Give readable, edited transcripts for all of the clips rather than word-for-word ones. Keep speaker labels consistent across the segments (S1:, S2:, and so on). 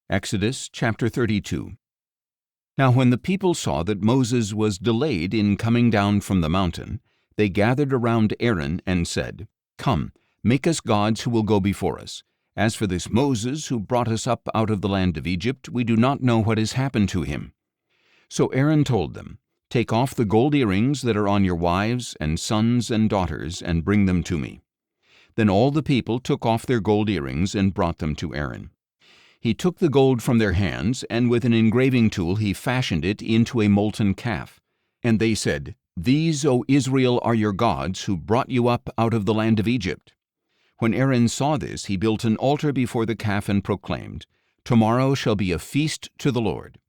S1: Exodus chapter 32. Now when the people saw that Moses was delayed in coming down from the mountain, they gathered around Aaron and said, "Come, make us gods who will go before us. As for this Moses who brought us up out of the land of Egypt, we do not know what has happened to him." So Aaron told them, "Take off the gold earrings that are on your wives and sons and daughters, and bring them to me." Then all the people took off their gold earrings and brought them to Aaron. He took the gold from their hands, and with an engraving tool he fashioned it into a molten calf. And they said, "These, O Israel, are your gods, who brought you up out of the land of Egypt." When Aaron saw this, he built an altar before the calf and proclaimed, "Tomorrow shall be a feast to the Lord."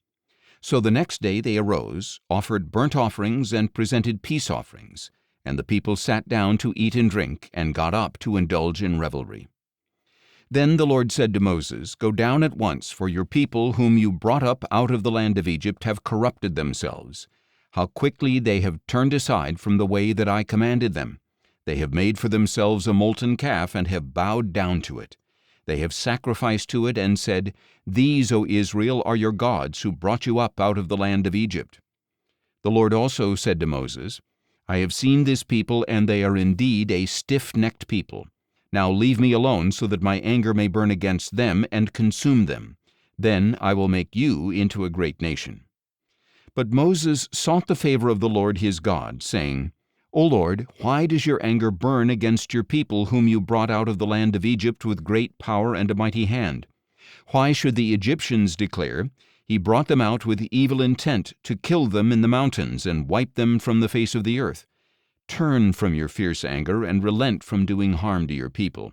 S1: So the next day they arose, offered burnt offerings, and presented peace offerings. And the people sat down to eat and drink, and got up to indulge in revelry. Then the Lord said to Moses, "Go down at once, for your people whom you brought up out of the land of Egypt have corrupted themselves. How quickly they have turned aside from the way that I commanded them. They have made for themselves a molten calf and have bowed down to it. They have sacrificed to it and said, 'These, O Israel, are your gods who brought you up out of the land of Egypt.'" The Lord also said to Moses, "I have seen this people, and they are indeed a stiff-necked people. Now leave me alone, so that my anger may burn against them and consume them. Then I will make you into a great nation." But Moses sought the favor of the Lord his God, saying, "O Lord, why does your anger burn against your people whom you brought out of the land of Egypt with great power and a mighty hand? Why should the Egyptians declare, 'He brought them out with evil intent to kill them in the mountains and wipe them from the face of the earth'? Turn from your fierce anger and relent from doing harm to your people.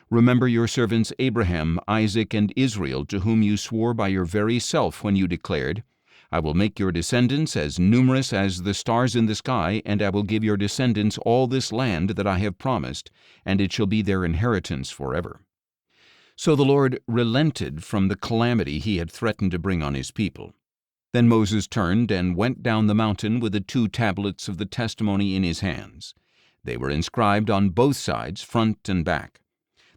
S1: Remember your servants Abraham, Isaac, and Israel, to whom you swore by your very self when you declared, 'I will make your descendants as numerous as the stars in the sky, and I will give your descendants all this land that I have promised, and it shall be their inheritance forever.'" So the Lord relented from the calamity he had threatened to bring on his people. Then Moses turned and went down the mountain with the 2 tablets of the testimony in his hands. They were inscribed on both sides, front and back.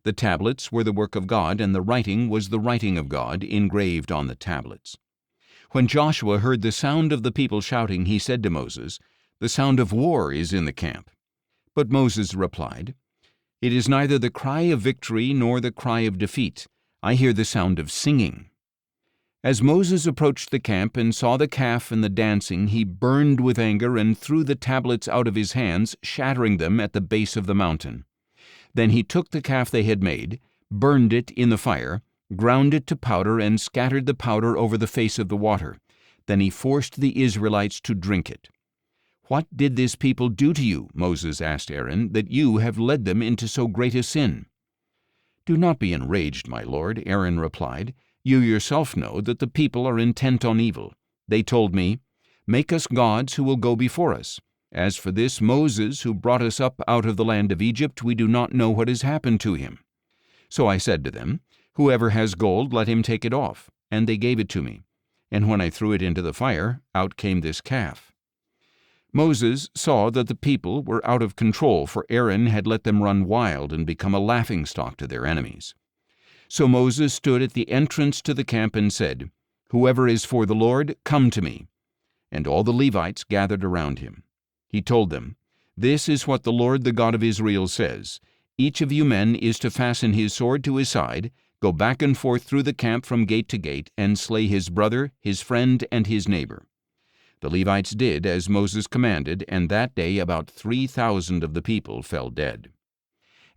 S1: The tablets were the work of God, and the writing was the writing of God, engraved on the tablets. When Joshua heard the sound of the people shouting, he said to Moses, "The sound of war is in the camp." But Moses replied, "It is neither the cry of victory nor the cry of defeat. I hear the sound of singing." As Moses approached the camp and saw the calf and the dancing, he burned with anger and threw the tablets out of his hands, shattering them at the base of the mountain. Then he took the calf they had made, burned it in the fire, ground it to powder, and scattered the powder over the face of the water. Then he forced the Israelites to drink it. "What did this people do to you," Moses asked Aaron, "that you have led them into so great a sin?" "Do not be enraged, my lord," Aaron replied. "You yourself know that the people are intent on evil. They told me, 'Make us gods who will go before us. As for this Moses who brought us up out of the land of Egypt, we do not know what has happened to him.' So I said to them, 'Whoever has gold, let him take it off.' And they gave it to me. And when I threw it into the fire, out came this calf." Moses saw that the people were out of control, for Aaron had let them run wild and become a laughingstock to their enemies. So Moses stood at the entrance to the camp and said, "Whoever is for the Lord, come to me." And all the Levites gathered around him. He told them, "This is what the Lord, the God of Israel, says. Each of you men is to fasten his sword to his side, go back and forth through the camp from gate to gate, and slay his brother, his friend, and his neighbor." The Levites did as Moses commanded, and that day about 3,000 of the people fell dead.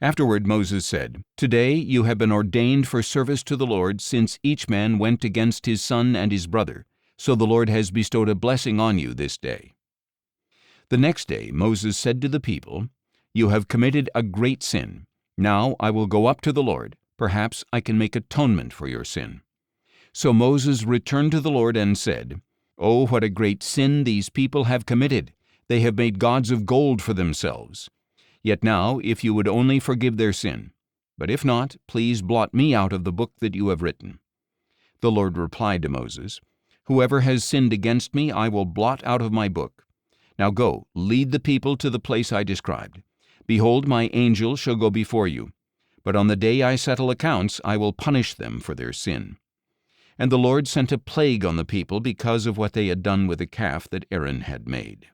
S1: Afterward Moses said, "Today you have been ordained for service to the Lord, since each man went against his son and his brother. So the Lord has bestowed a blessing on you this day." The next day Moses said to the people, "You have committed a great sin. Now I will go up to the Lord. Perhaps I can make atonement for your sin." So Moses returned to the Lord and said, "Oh, what a great sin these people have committed! They have made gods of gold for themselves. Yet now, if you would only forgive their sin, but if not, please blot me out of the book that you have written." The Lord replied to Moses, "Whoever has sinned against me I will blot out of my book. Now go, lead the people to the place I described. Behold, my angel shall go before you. But on the day I settle accounts, I will punish them for their sin." And the Lord sent a plague on the people because of what they had done with the calf that Aaron had made.